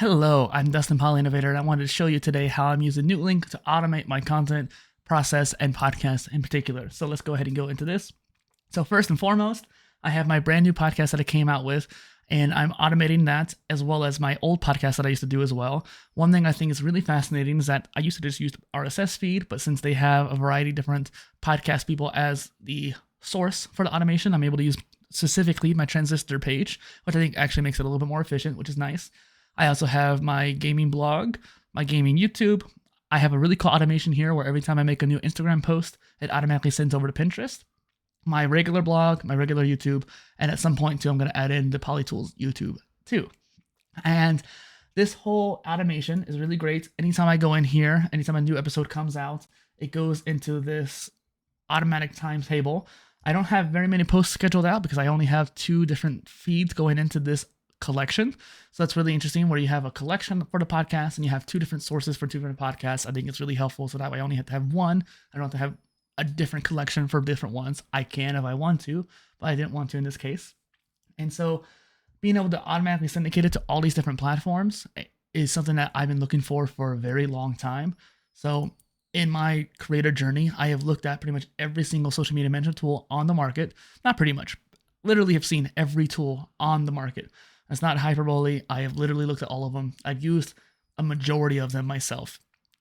Hello, I'm Dustin PolyInnovator, and I wanted to show you today how I'm using Nuelink to automate my content, process, and podcast in particular. So let's go ahead and go into this. So first and foremost, I have my brand new podcast that I came out with, and I'm automating that as well as my old podcast that I used to do as well. One thing I think is really fascinating is that I used to just use the RSS feed, but since they have a variety of different podcast people as the source for the automation, I'm able to use specifically my Transistor page, which I think actually makes it a little bit more efficient, which is nice. I also have my gaming blog, my gaming YouTube. I have a really cool automation here where every time I make a new Instagram post, it automatically sends over to Pinterest. My regular blog, my regular YouTube, and at some point too, I'm going to add in the PolyTools YouTube too. And this whole automation is really great. Anytime I go in here, anytime a new episode comes out, it goes into this automatic timetable. I don't have very many posts scheduled out because I only have 2 different feeds going into this collection. So that's really interesting where you have a collection for the podcast and you have 2 different sources for 2 different podcasts. I think it's really helpful. So that way I only have to have one. I don't have to have a different collection for different ones. I can if I want to, but I didn't want to in this case. And so being able to automatically syndicate it to all these different platforms is something that I've been looking for a very long time. So in my creator journey, I have looked at pretty much every single social media management tool on the market. Not pretty much, literally have seen every tool on the market. That's not hyperbole. I have literally looked at all of them. I've used a majority of them myself.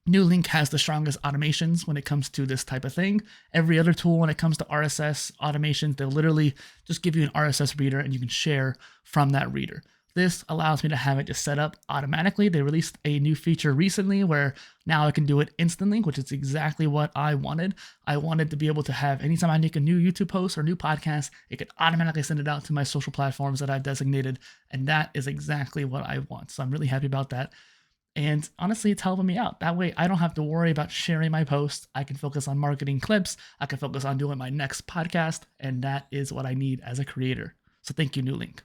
Nuelink has the strongest automations when it comes to this type of thing. Every other tool when it comes to RSS automations, they'll literally just give you an RSS reader and you can share from that reader. This allows me to have it just set up automatically. They released a new feature recently where now I can do it instantly, which is exactly what I wanted. I wanted to be able to have, anytime I make a new YouTube post or new podcast, it could automatically send it out to my social platforms that I've designated. And that is exactly what I want. So I'm really happy about that. And honestly, it's helping me out. That way I don't have to worry about sharing my posts. I can focus on marketing clips. I can focus on doing my next podcast. And that is what I need as a creator. So thank you, Nuelink.